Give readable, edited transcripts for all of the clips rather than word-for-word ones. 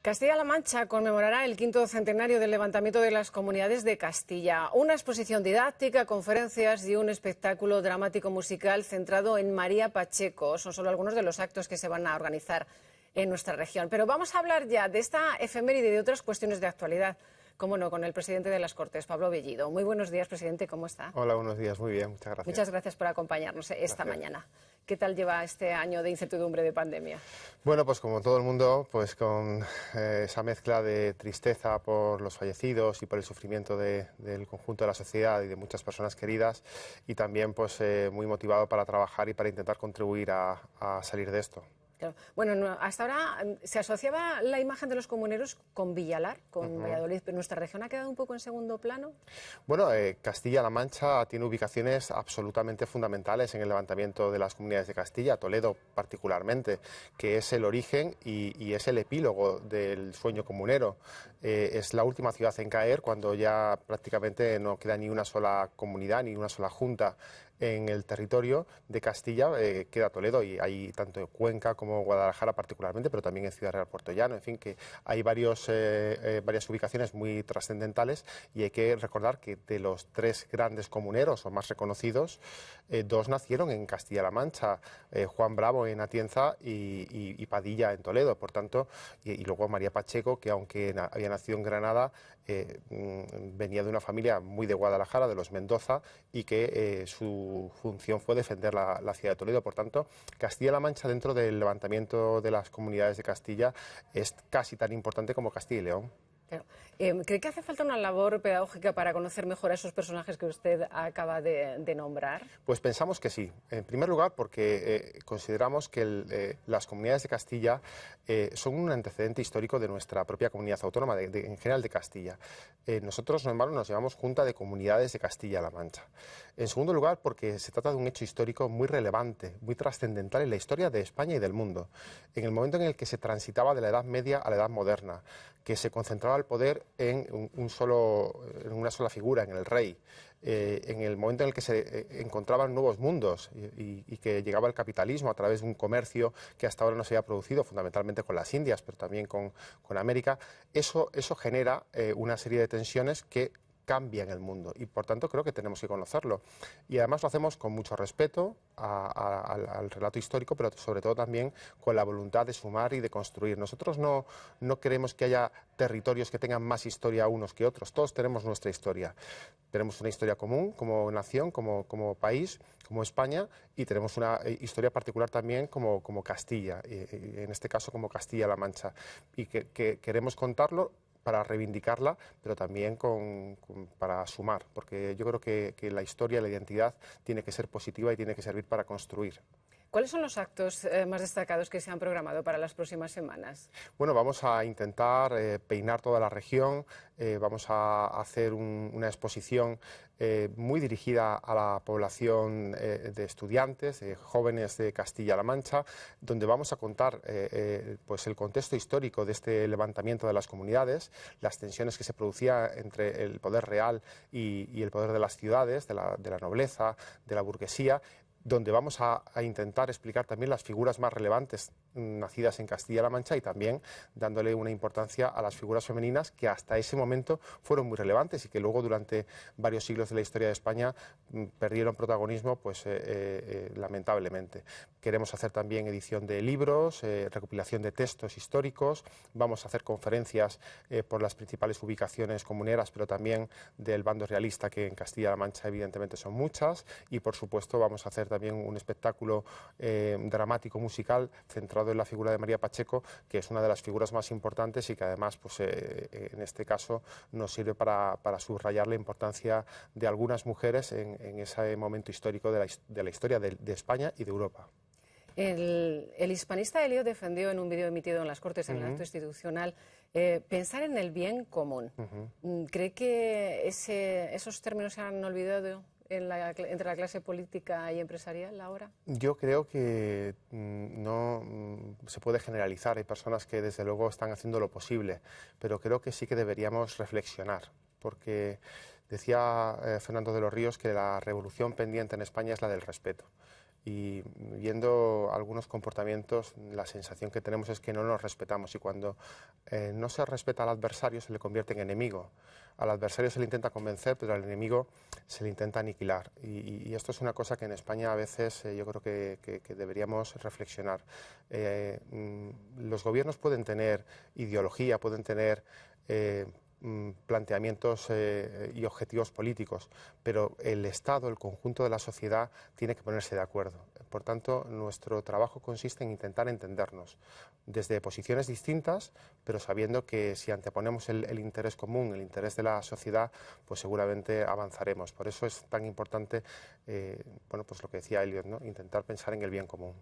Castilla-La Mancha conmemorará el 5º centenario del levantamiento de las comunidades de Castilla. Una exposición didáctica, conferencias y un espectáculo dramático musical centrado en María Pacheco. Son solo algunos de los actos que se van a organizar en nuestra región. Pero vamos a hablar ya de esta efeméride y de otras cuestiones de actualidad. Cómo no, con el presidente de las Cortes, Pablo Bellido. Muy buenos días, presidente, ¿cómo está? Hola, buenos días, muy bien, muchas gracias. Muchas gracias por acompañarnos esta mañana. ¿Qué tal lleva este año de incertidumbre de pandemia? Bueno, pues como todo el mundo, pues con esa mezcla de tristeza por los fallecidos y por el sufrimiento del conjunto de la sociedad y de muchas personas queridas, y también pues muy motivado para trabajar y para intentar contribuir a salir de esto. Claro. Bueno, hasta ahora se asociaba la imagen de los comuneros con Villalar, con Valladolid, pero nuestra región ha quedado un poco en segundo plano. Bueno, Castilla-La Mancha tiene ubicaciones absolutamente fundamentales en el levantamiento de las comunidades de Castilla, Toledo particularmente, que es el origen y es el epílogo del sueño comunero. Es la última ciudad en caer cuando ya prácticamente no queda ni una sola comunidad, ni una sola junta en el territorio de Castilla. Queda Toledo, y hay tanto en Cuenca como Guadalajara particularmente, pero también en Ciudad Real, Puerto Llano, en fin, que hay varias ubicaciones muy trascendentales, y hay que recordar que de los tres grandes comuneros o más reconocidos, dos nacieron en Castilla-La Mancha, Juan Bravo en Atienza y Padilla en Toledo, por tanto, y luego María Pacheco, que aunque había nacido en Granada, venía de una familia muy de Guadalajara, de los Mendoza, y que su función fue defender la ciudad de Toledo. Por tanto, Castilla-La Mancha, dentro del levantamiento de las comunidades de Castilla, es casi tan importante como Castilla y León. Claro. ¿Cree que hace falta una labor pedagógica para conocer mejor a esos personajes que usted acaba de nombrar? Pues pensamos que sí. En primer lugar, porque consideramos que las comunidades de Castilla son un antecedente histórico de nuestra propia comunidad autónoma, en general de Castilla. Nosotros, normalmente, nos llamamos Junta de Comunidades de Castilla-La Mancha. En segundo lugar, porque se trata de un hecho histórico muy relevante, muy trascendental en la historia de España y del mundo. En el momento en el que se transitaba de la Edad Media a la Edad Moderna, que se concentraba el poder en una sola figura, en el rey, en el momento en el que se encontraban nuevos mundos y que llegaba el capitalismo a través de un comercio que hasta ahora no se había producido, fundamentalmente con las Indias, pero también con América, eso genera una serie de tensiones que cambia en el mundo, y por tanto creo que tenemos que conocerlo, y además lo hacemos con mucho respeto al relato histórico, pero sobre todo también con la voluntad de sumar y de construir. Nosotros no queremos que haya territorios que tengan más historia unos que otros. Todos tenemos nuestra historia, tenemos una historia común como nación, como país, como España, y tenemos una historia particular también como Castilla, en este caso como Castilla-La Mancha, y que queremos contarlo para reivindicarla, pero también para sumar, porque yo creo que la historia, la identidad, tiene que ser positiva y tiene que servir para construir. ¿Cuáles son los actos más destacados que se han programado para las próximas semanas? Bueno, vamos a intentar peinar toda la región, vamos a hacer una exposición muy dirigida a la población de estudiantes, de jóvenes de Castilla-La Mancha, donde vamos a contar pues el contexto histórico de este levantamiento de las comunidades, las tensiones que se producían entre el poder real y el poder de las ciudades, de la nobleza, de la burguesía, donde vamos a intentar explicar también las figuras más relevantes nacidas en Castilla-La Mancha, y también dándole una importancia a las figuras femeninas que hasta ese momento fueron muy relevantes y que luego durante varios siglos de la historia de España perdieron protagonismo, pues lamentablemente. Queremos hacer también edición de libros, recopilación de textos históricos, vamos a hacer conferencias por las principales ubicaciones comuneras, pero también del bando realista, que en Castilla-La Mancha evidentemente son muchas, y por supuesto vamos a hacer también un espectáculo dramático musical centrado en la figura de María Pacheco, que es una de las figuras más importantes y que además pues, en este caso nos sirve para subrayar la importancia de algunas mujeres en ese momento histórico de la historia de España y de Europa. El hispanista Elio defendió en un vídeo emitido en las Cortes, en el acto institucional, pensar en el bien común. ¿Cree que esos términos se han olvidado entre la clase política y empresarial ahora? Yo creo que no se puede generalizar. Hay personas que desde luego están haciendo lo posible, pero creo que sí que deberíamos reflexionar, porque decía Fernando de los Ríos que la revolución pendiente en España es la del respeto. Y viendo algunos comportamientos, la sensación que tenemos es que no nos respetamos, y cuando no se respeta al adversario se le convierte en enemigo. Al adversario se le intenta convencer, pero al enemigo se le intenta aniquilar. Y esto es una cosa que en España a veces yo creo que deberíamos reflexionar. Los gobiernos pueden tener ideología, pueden tener planteamientos y objetivos políticos, pero el Estado, el conjunto de la sociedad, tiene que ponerse de acuerdo. Por tanto, nuestro trabajo consiste en intentar entendernos desde posiciones distintas, pero sabiendo que si anteponemos el interés común, el interés de la sociedad, pues seguramente avanzaremos. Por eso es tan importante, bueno, pues lo que decía Eliot, ¿no? Intentar pensar en el bien común.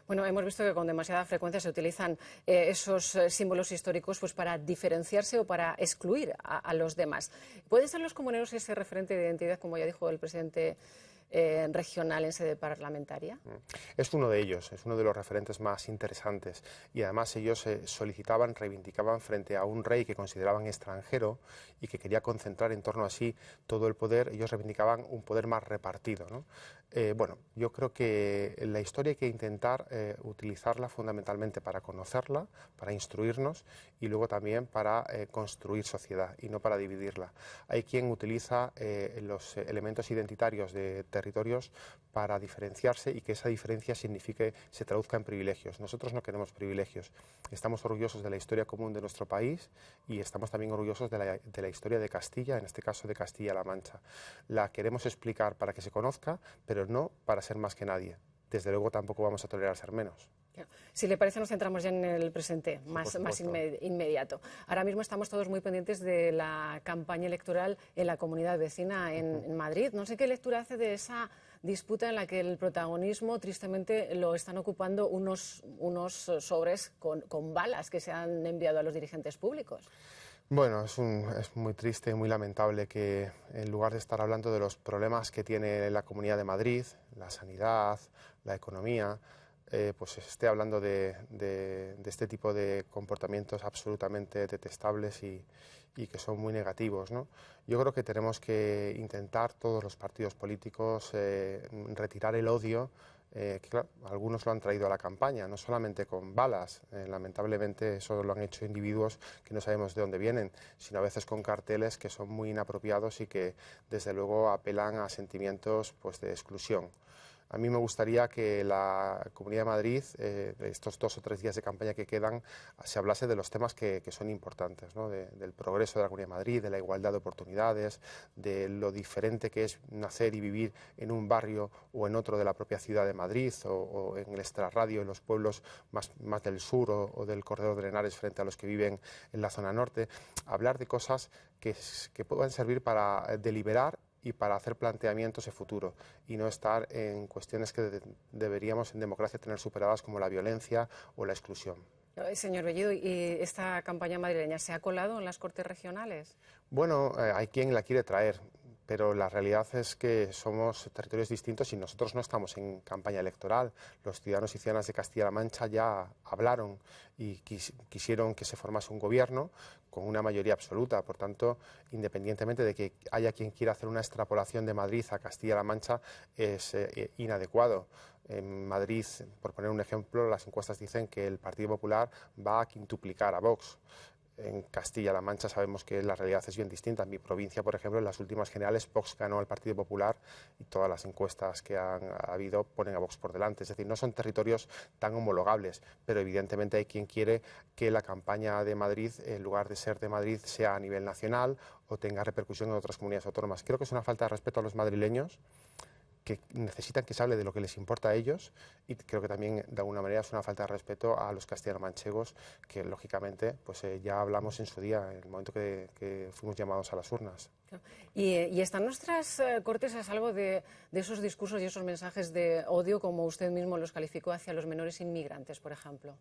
Bueno, hemos visto que con demasiada frecuencia se utilizan esos símbolos históricos pues, para diferenciarse o para excluir a los demás. ¿Pueden ser los comuneros ese referente de identidad, como ya dijo el presidente regional en sede parlamentaria? Es uno de ellos, es uno de los referentes más interesantes, y además ellos solicitaban, reivindicaban frente a un rey que consideraban extranjero y que quería concentrar en torno a sí todo el poder. Ellos reivindicaban un poder más repartido, ¿no? Bueno, yo creo que la historia hay que intentar utilizarla fundamentalmente para conocerla, para instruirnos y luego también para construir sociedad y no para dividirla. Hay quien utiliza los elementos identitarios de territorios para diferenciarse y que esa diferencia se traduzca en privilegios. Nosotros no queremos privilegios. Estamos orgullosos de la historia común de nuestro país y estamos también orgullosos de la historia de Castilla, en este caso de Castilla-La Mancha. La queremos explicar para que se conozca, pero no para ser más que nadie. Desde luego tampoco vamos a tolerar ser menos. Si le parece, nos centramos ya en el presente, más inmediato. Ahora mismo estamos todos muy pendientes de la campaña electoral en la comunidad vecina en Madrid. No sé qué lectura hace de esa disputa en la que el protagonismo, tristemente, lo están ocupando unos sobres con balas que se han enviado a los dirigentes públicos. Bueno, es muy triste y muy lamentable que en lugar de estar hablando de los problemas que tiene la Comunidad de Madrid, la sanidad, la economía, pues se esté hablando de este tipo de comportamientos absolutamente detestables y que son muy negativos, ¿no? Yo creo que tenemos que intentar todos los partidos políticos retirar el odio. Que claro, algunos lo han traído a la campaña, no solamente con balas, lamentablemente eso lo han hecho individuos que no sabemos de dónde vienen, sino a veces con carteles que son muy inapropiados y que desde luego apelan a sentimientos pues, de exclusión. A mí me gustaría que la Comunidad de Madrid, estos 2 o 3 días de campaña que quedan, se hablase de los temas que son importantes, ¿no? Del progreso de la Comunidad de Madrid, de la igualdad de oportunidades, de lo diferente que es nacer y vivir en un barrio o en otro de la propia ciudad de Madrid, o en el extrarradio, en los pueblos más del sur o del corredor de Henares frente a los que viven en la zona norte. Hablar de cosas que puedan servir para deliberar y para hacer planteamientos de futuro y no estar en cuestiones que deberíamos en democracia tener superadas como la violencia o la exclusión. Señor Bellido, ¿y esta campaña madrileña se ha colado en las Cortes regionales? Bueno, hay quien la quiere traer, pero la realidad es que somos territorios distintos y nosotros no estamos en campaña electoral. Los ciudadanos y ciudadanas de Castilla-La Mancha ya hablaron y quisieron que se formase un gobierno con una mayoría absoluta. Por tanto, independientemente de que haya quien quiera hacer una extrapolación de Madrid a Castilla-La Mancha, es inadecuado. En Madrid, por poner un ejemplo, las encuestas dicen que el Partido Popular va a quintuplicar a Vox. En Castilla-La Mancha sabemos que la realidad es bien distinta. En mi provincia, por ejemplo, en las últimas generales, Vox ganó al Partido Popular y todas las encuestas que han habido ponen a Vox por delante. Es decir, no son territorios tan homologables, pero evidentemente hay quien quiere que la campaña de Madrid, en lugar de ser de Madrid, sea a nivel nacional o tenga repercusión en otras comunidades autónomas. Creo que es una falta de respeto a los madrileños, que necesitan que se hable de lo que les importa a ellos, y creo que también de alguna manera es una falta de respeto a los castellano-manchegos, que lógicamente pues ya hablamos en su día, en el momento que fuimos llamados a las urnas. ¿Y están nuestras Cortes a salvo de esos discursos y esos mensajes de odio, como usted mismo los calificó, hacia los menores inmigrantes, por ejemplo?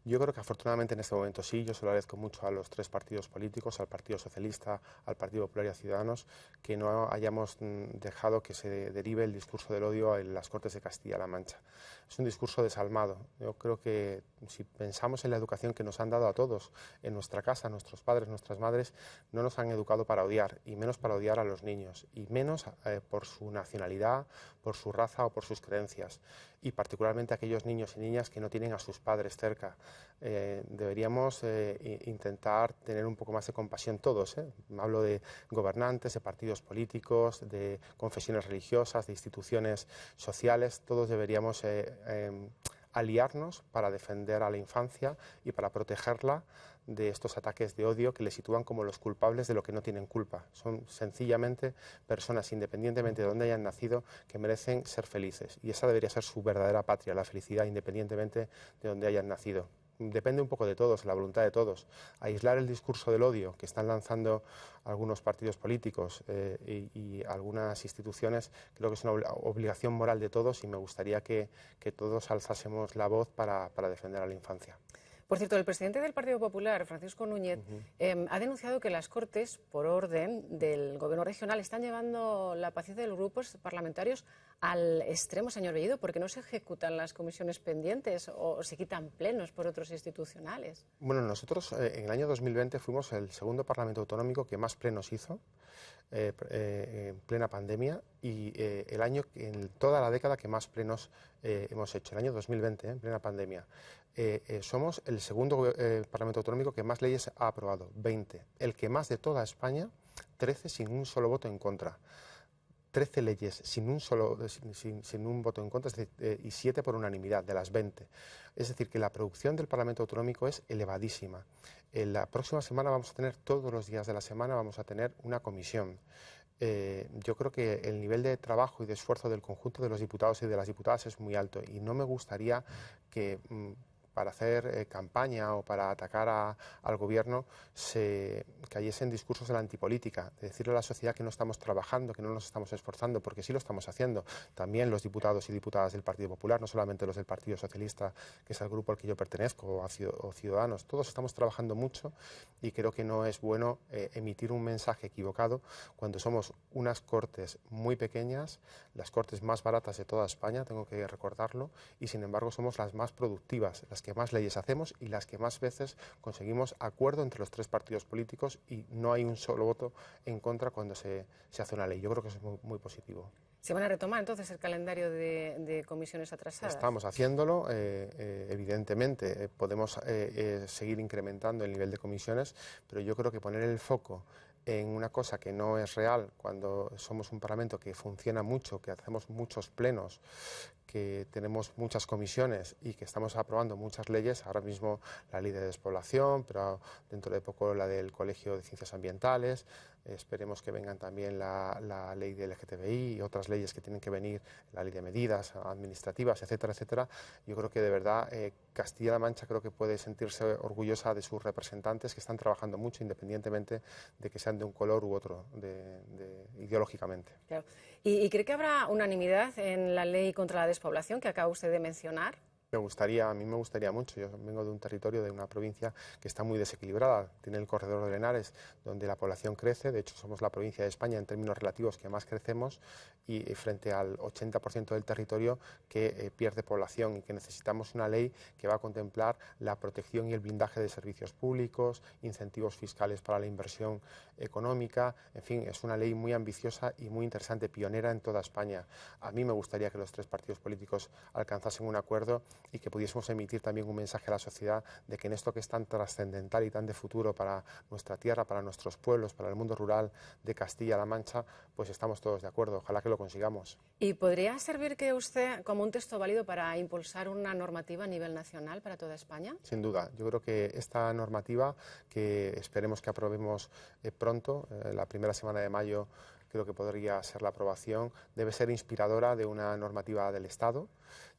Yo creo que afortunadamente en este momento sí, yo se lo agradezco mucho a los tres partidos políticos, al Partido Socialista, al Partido Popular y a Ciudadanos, que no hayamos dejado que se derive el discurso del odio en las Cortes de Castilla-La Mancha. Es un discurso desalmado. Yo creo que si pensamos en la educación que nos han dado a todos, en nuestra casa, nuestros padres, nuestras madres, no nos han educado para odiar, y menos para odiar a los niños, y menos por su nacionalidad, por su raza o por sus creencias, y particularmente a aquellos niños y niñas que no tienen a sus padres cerca. Deberíamos intentar tener un poco más de compasión todos. Hablo de gobernantes, de partidos políticos, de confesiones religiosas, de instituciones sociales. Todos deberíamos aliarnos para defender a la infancia y para protegerla de estos ataques de odio que le sitúan como los culpables de lo que no tienen culpa. Son sencillamente personas, independientemente de dónde hayan nacido, que merecen ser felices. Y esa debería ser su verdadera patria, la felicidad, independientemente de dónde hayan nacido. Depende un poco de todos, la voluntad de todos. Aislar el discurso del odio que están lanzando algunos partidos políticos y algunas instituciones, creo que es una obligación moral de todos, y me gustaría que todos alzásemos la voz para defender a la infancia. Por cierto, el presidente del Partido Popular, Francisco Núñez, ha denunciado que las Cortes, por orden del Gobierno regional, están llevando la paciencia de los grupos parlamentarios al extremo, señor Bellido, porque no se ejecutan las comisiones pendientes o se quitan plenos por otros institucionales. Bueno, nosotros en el año 2020 fuimos el segundo Parlamento autonómico que más plenos hizo, en plena pandemia, y el año, en toda la década, que más plenos hemos hecho, el año 2020, en plena pandemia. Somos el segundo Parlamento autonómico que más leyes ha aprobado, 20. El que más de toda España, 13 sin un solo voto en contra. 13 leyes sin un voto en contra, y 7 por unanimidad, de las 20. Es decir, que la producción del Parlamento Autonómico es elevadísima. En la próxima semana vamos a tener, todos los días de la semana, vamos a tener una comisión. Yo creo que el nivel de trabajo y de esfuerzo del conjunto de los diputados y de las diputadas es muy alto, y no me gustaría que para hacer campaña o para atacar al gobierno se cayesen discursos de la antipolítica, de decirle a la sociedad que no estamos trabajando, que no nos estamos esforzando, porque sí lo estamos haciendo. También los diputados y diputadas del Partido Popular, no solamente los del Partido Socialista, que es el grupo al que yo pertenezco, o Ciudadanos, todos estamos trabajando mucho, y creo que no es bueno emitir un mensaje equivocado cuando somos unas Cortes muy pequeñas, las Cortes más baratas de toda España, tengo que recordarlo, y sin embargo somos las más productivas, las que más leyes hacemos y las que más veces conseguimos acuerdo entre los tres partidos políticos, y no hay un solo voto en contra cuando se hace una ley. Yo creo que eso es muy, muy positivo. ¿Se van a retomar entonces el calendario de comisiones atrasadas? Estamos haciéndolo, evidentemente podemos seguir incrementando el nivel de comisiones, pero yo creo que poner el foco en una cosa que no es real, cuando somos un Parlamento que funciona mucho, que hacemos muchos plenos, que tenemos muchas comisiones y que estamos aprobando muchas leyes, ahora mismo la ley de despoblación, pero dentro de poco la del Colegio de Ciencias Ambientales, esperemos que vengan también la ley del LGTBI y otras leyes que tienen que venir, la ley de medidas administrativas, etcétera, etcétera. Yo creo que de verdad Castilla-La Mancha creo que puede sentirse orgullosa de sus representantes, que están trabajando mucho independientemente de que sean de un color u otro, ideológicamente. Claro. ¿Y cree que habrá unanimidad en la ley contra la despoblación que acaba usted de mencionar? A mí me gustaría mucho. Yo vengo de un territorio, de una provincia que está muy desequilibrada. Tiene el corredor de Henares, donde la población crece. De hecho, somos la provincia de España en términos relativos que más crecemos, y frente al 80% del territorio que pierde población, y que necesitamos una ley que va a contemplar la protección y el blindaje de servicios públicos, incentivos fiscales para la inversión económica. En fin, es una ley muy ambiciosa y muy interesante, pionera en toda España. A mí me gustaría que los tres partidos políticos alcanzasen un acuerdo y que pudiésemos emitir también un mensaje a la sociedad de que en esto que es tan trascendental y tan de futuro para nuestra tierra, para nuestros pueblos, para el mundo rural de Castilla-La Mancha, pues estamos todos de acuerdo. Ojalá que lo consigamos. ¿Y podría servir que usted como un texto válido para impulsar una normativa a nivel nacional para toda España? Sin duda. Yo creo que esta normativa, que esperemos que aprobemos pronto, la primera semana de mayo, creo que podría ser la aprobación, debe ser inspiradora de una normativa del Estado,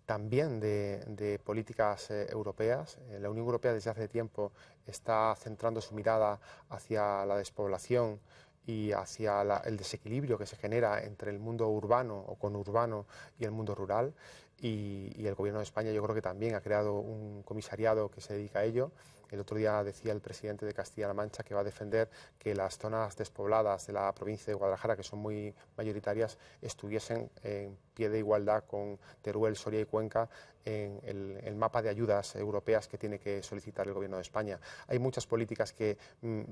también de políticas europeas. La Unión Europea desde hace tiempo está centrando su mirada hacia la despoblación y hacia el desequilibrio que se genera entre el mundo urbano o conurbano y el mundo rural, y el Gobierno de España yo creo que también ha creado un comisariado que se dedica a ello. El otro día decía el presidente de Castilla-La Mancha que va a defender que las zonas despobladas de la provincia de Guadalajara, que son muy mayoritarias, estuviesen en pie de igualdad con Teruel, Soria y Cuenca en el mapa de ayudas europeas que tiene que solicitar el Gobierno de España. Hay muchas políticas que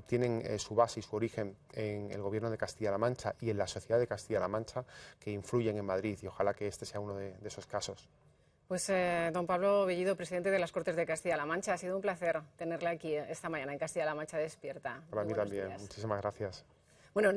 tienen su base y su origen en el Gobierno de Castilla-La Mancha y en la sociedad de Castilla-La Mancha que influyen en Madrid, y ojalá que este sea uno de esos casos. Pues don Pablo Bellido, presidente de las Cortes de Castilla-La Mancha, ha sido un placer tenerle aquí esta mañana en Castilla-La Mancha Despierta. Para mí Muy buenos también. días. Muchísimas gracias. Bueno,